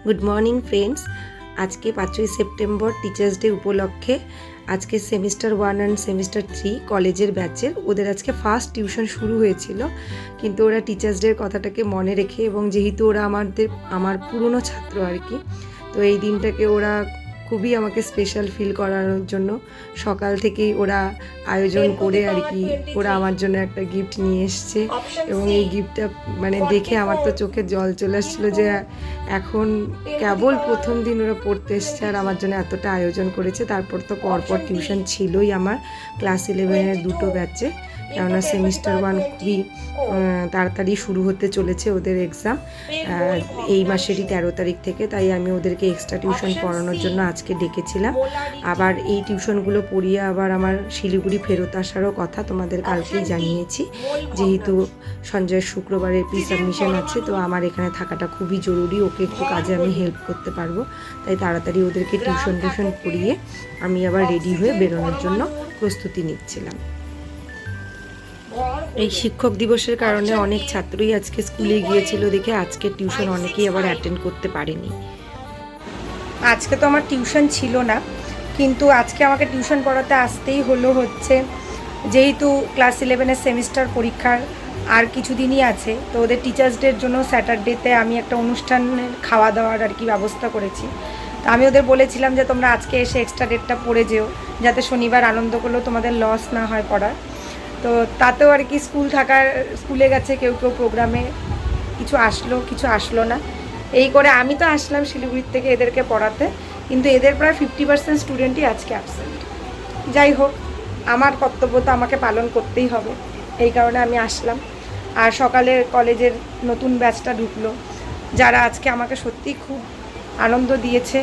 Good morning friends. আজকে 5ই September teachers day উপলক্ষে আজকে সেমিস্টার 1 অ্যান্ড সেমিস্টার 3 কলেজের ব্যাচের ওদের আজকে ফার্স্ট টিউশন শুরু হয়েছিল, কিন্তু ওরা টিচার্স ডের কথাটাকে মনে রেখে এবং যেহেতু ওরা আমার পুরনো ছাত্র আর কি, তো এই দিনটাকে ওরা খুবই আমাকে স্পেশাল ফিল করানোর জন্য সকাল থেকেই ওরা আয়োজন করে আর কি ওরা আমার জন্য একটা গিফট নিয়ে এসছে। এবং এই গিফটটা মানে দেখে আমার তো চোখে জল চলে আসছিলো যে এখন কেবল প্রথম দিন ওরা পড়তে এসছে আর আমার জন্য এতটা আয়োজন করেছে। তারপর তো পরপর টিউশন ছিলই আমার ক্লাস 11-এর দুটো ব্যাচে, কেননা সেমিস্টার 1 খুবই তাড়াতাড়ি শুরু হতে চলেছে ওদের এক্সাম এই মাসেরই 13 তারিখ থেকে, তাই আমি ওদেরকে এক্সট্রা টিউশন পড়ানোর জন্য আজকে ডেকেছিলাম। আবার এই টিউশনগুলো পড়িয়ে আবার আমার শিলিগুড়ি ফেরত আসারও কথা তোমাদের কালকেই জানিয়েছি, যেহেতু সঞ্জয়ের শুক্রবারে প্রি সাবমিশন আছে, তো আমার এখানে থাকাটা খুবই জরুরি, ওকে একটু কাজে আমি হেল্প করতে পারবো, তাই তাড়াতাড়ি ওদেরকে টিউশন পড়িয়ে আমি আবার রেডি হয়ে বেরোনোর জন্য প্রস্তুতি নিচ্ছিলাম। এই শিক্ষক দিবসের কারণে অনেক ছাত্রই আজকে স্কুলে গিয়েছিল দেখে আজকে টিউশন অনেকেই আবার অ্যাটেন্ড করতে পারেনি। আজকে তো আমার টিউশন ছিল না, কিন্তু আজকে আমাকে টিউশন পড়াতে আসতেই হলো, হচ্ছে যেহেতু ক্লাস 11-এর সেমিস্টার পরীক্ষার আর কিছুদিনই আছে, তো ওদের টিচার্স ডের জন্য স্যাটারডেতে আমি একটা অনুষ্ঠানের খাওয়া দাওয়ার আর কি ব্যবস্থা করেছি। তো আমি ওদের বলেছিলাম যে তোমরা আজকে এসে এক্সট্রা ডেটটা পড়ে যেও, যাতে শনিবার আনন্দ করলেও তোমাদের লস না হয় পড়ার। তো তাতেও আর কি স্কুলে গেছে কেউ কেউ, প্রোগ্রামে কিছু আসলো কিছু আসলো না, এই করে আমি তো আসলাম শিলিগুড়ির থেকে এদেরকে পড়াতে, কিন্তু এদের প্রায় 50% স্টুডেন্টই আজকে অ্যাবসেন্ট। যাই হোক, আমার কর্তব্য তো আমাকে পালন করতেই হবে, এই কারণে আমি আসলাম। আর সকালে কলেজের নতুন ব্যাচটা ঢুকলো, যারা আজকে আমাকে সত্যিই খুব আনন্দ দিয়েছে।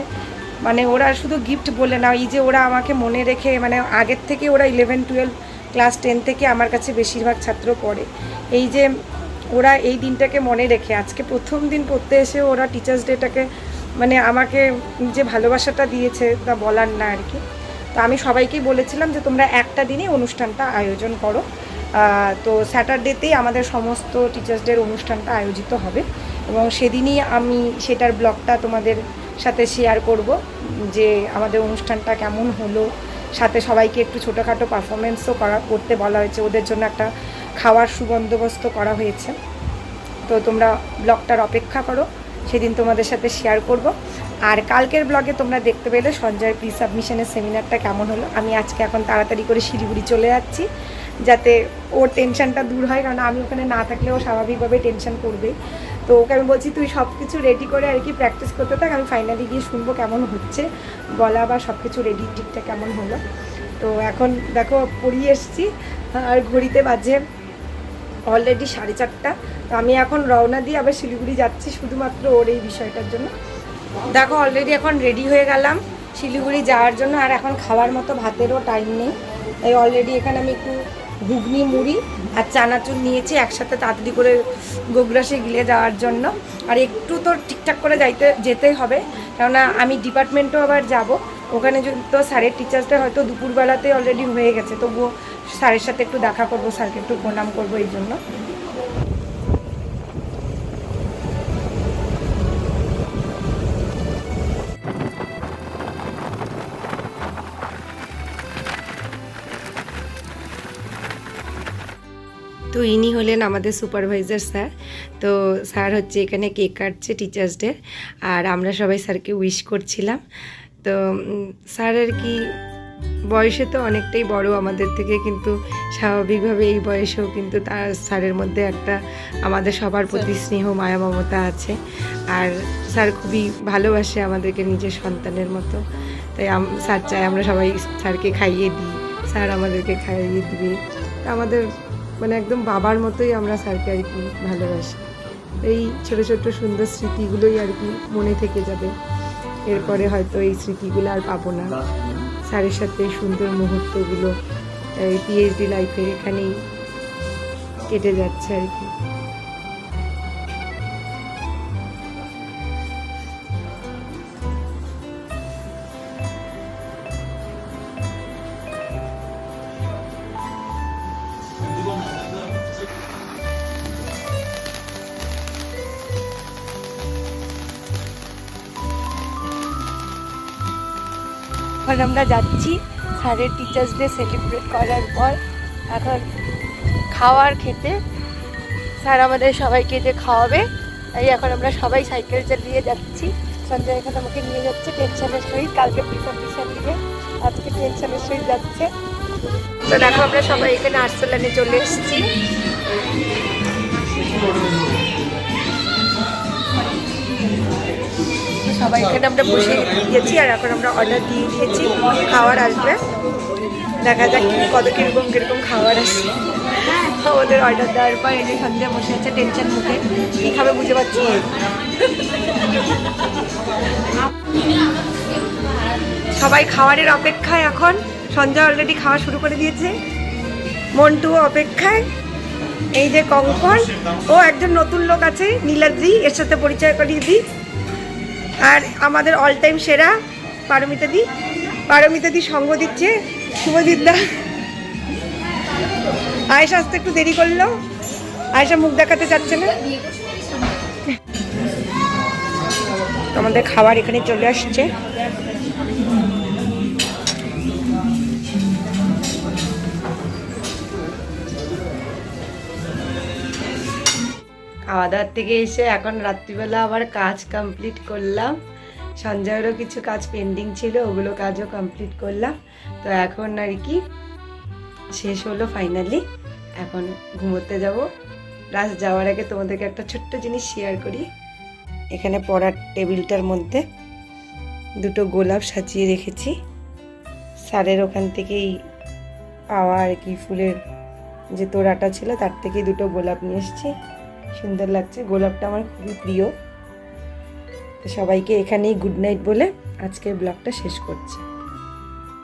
মানে ওরা শুধু গিফট বলে না, এই যে ওরা আমাকে মনে রেখে, মানে আগের থেকে ওরা 11-12 ক্লাস 10 থেকে আমার কাছে বেশিরভাগ ছাত্র পড়ে, এই যে ওরা এই দিনটাকে মনে রেখে আজকে প্রথম দিন পড়তে এসে ওরা টিচার্স ডেটাকে মানে আমাকে যে ভালোবাসাটা দিয়েছে তা বলার না আর কি। তো আমি সবাইকেই বলেছিলাম যে তোমরা একটা দিনই অনুষ্ঠানটা আয়োজন করো, তো স্যাটারডেতেই আমাদের সমস্ত টিচার্স ডের অনুষ্ঠানটা আয়োজিত হবে এবং সেদিনই আমি সেটার ব্লগটা তোমাদের সাথে শেয়ার করব যে আমাদের অনুষ্ঠানটা কেমন হলো। সাথে সবাইকে একটু ছোটোখাটো পারফরমেন্সও করতে বলা হয়েছে, ওদের জন্য একটা খাওয়ার সুবন্দোবস্ত করা হয়েছে। তো তোমরা ব্লগটার অপেক্ষা করো, সেদিন তোমাদের সাথে শেয়ার করব। আর কালকের ব্লগে তোমরা দেখতে পেলে সঞ্জয়ের প্রি সাবমিশনের সেমিনারটা কেমন হলো। আমি আজকে এখন তাড়াতাড়ি করে শিলিগুড়ি চলে যাচ্ছি, যাতে ওর টেনশনটা দূর হয়, কারণ আমি ওখানে না থাকলে ও স্বাভাবিকভাবে টেনশন করবে। তো ওকে আমি বলছি তুই সব কিছু রেডি করে আর কি প্র্যাকটিস করতে থাক, আমি ফাইনালি গিয়ে শুনবো কেমন হচ্ছে বলা বা সব কিছু রেডি ঠিকঠাক কেমন হলো। তো এখন দেখো পড়িয়ে এসছি, আর ঘড়িতে বাজে অলরেডি 4:30। তো আমি এখন রওনা দিয়ে আবার শিলিগুড়ি যাচ্ছি শুধুমাত্র ওর এই বিষয়টার জন্য। দেখো অলরেডি এখন রেডি হয়ে গেলাম শিলিগুড়ি যাওয়ার জন্য, আর এখন খাওয়ার মতো ভাতেরও টাইম নেই, তাই অলরেডি এখানে আমি একটু ঘুগনি মুড়ি আর চানাচুর নিয়েছি একসাথে তাড়াতাড়ি করে গোগ্রাসে গিলে যাওয়ার জন্য। আর একটু তো ঠিকঠাক করে যেতেই হবে, কেননা আমি ডিপার্টমেন্টও আবার যাব, ওখানে তো স্যারের টিচার্সটা হয়তো দুপুরবেলাতে অলরেডি হয়ে গেছে, তবুও স্যারের সাথে একটু দেখা করবো, স্যারকে একটু প্রণাম করবো এই জন্য। তো ইনি হলেন আমাদের সুপারভাইজার স্যার। তো স্যার হচ্ছে এখানে কেক কাটছে টিচার্স ডে, আর আমরা সবাই স্যারকে উইশ করছিলাম। তো স্যার আর কি বয়সে তো অনেকটাই বড় আমাদের থেকে, কিন্তু স্বাভাবিকভাবে এই বয়সেও কিন্তু তার স্যারের মধ্যে একটা আমাদের সবার প্রতি স্নেহ মায়া মমতা আছে, আর স্যার খুবই ভালোবাসে আমাদেরকে নিজের সন্তানের মতো। তাই স্যার চায় আমরা সবাই স্যারকে খাইয়ে দিই, স্যার আমাদেরকে খাইয়ে দিবে। আমাদের মানে একদম বাবার মতোই আমরা স্যারকে আর কি ভালোবাসি। এই ছোটো ছোটো সুন্দর স্মৃতিগুলোই আর কি মনে থেকে যাবে, এরপরে হয়তো এই স্মৃতিগুলো আর পাবো না। স্যারের সাথে সুন্দর মুহূর্তগুলো এই পিএইচডি লাইফের এখানেই কেটে যাচ্ছে আর কি। এখন আমরা যাচ্ছি স্যারের টিচার্স ডে সেলিব্রেট করার পর এখন খাওয়ার খেতে। স্যার আমাদের সবাইকে যে খাওয়াবে, তাই এখন আমরা সবাই সাইকেল চালিয়ে যাচ্ছি। সঞ্জয় এখন আমাকে নিয়ে যাচ্ছে টেনশনের সহিত, কালকে প্রিপারেশন নিয়ে আজকে টেনশনের সহিত যাচ্ছে। তো দেখো আমরা সবাই এখানে আর্সেলানে চলে এসেছি। সবাই এখানে আমরা বসে গেছি আর এখন আমরা অর্ডার দিয়ে দিয়েছি, খাবার আসবে। দেখা যাক কিরকম খাবার আসছে। ওদের অর্ডার দেওয়ার পর এনে সন্ধ্যা বসে আছে টেনশন মুখে, কী খাবে বুঝে পাচ্ছি। সবাই খাবারের অপেক্ষায়, এখন সঞ্জয় অলরেডি খাওয়া শুরু করে দিয়েছে, মন্টুও অপেক্ষায়। এই যে কঙ্কন, ও একজন নতুন লোক আছে নীলাদ্রি, এর সাথে পরিচয় করিয়ে দিই। আর আমাদের অল টাইম সেরা পারমিতা দি সঙ্গ দিচ্ছে শুভজিৎ দা। আয়েশা আসতে একটু দেরি করলো, আয়েশা মুখ দেখাতে চাচ্ছে না। আমাদের খাবার এখানে চলে আসছে। খাওয়া দাওয়ার থেকে এসে এখন রাত্রিবেলা আবার কাজ কমপ্লিট করলাম। সঞ্জয়েরও কিছু কাজ পেন্ডিং ছিল, ওগুলো কাজও কমপ্লিট করলাম। তো এখন আর কি শেষ হলো ফাইনালি, এখন ঘুমোতে যাব। রাত যাওয়ার আগে তোমাদেরকে একটা ছোট্ট জিনিস শেয়ার করি। এখানে পড়ার টেবিলটার মধ্যে দুটো গোলাপ সাজিয়ে রেখেছি, স্যারের ওখান থেকেই পাওয়া আর কি, ফুলের যে তোড়াটা ছিল তার থেকেই দুটো গোলাপ নিয়ে এসেছি। সুন্দর লাগছে, গোলাপটা আমার খুবই প্রিয়। তো সবাইকে এখানেই গুড নাইট বলে আজকের ব্লগটা শেষ করছি।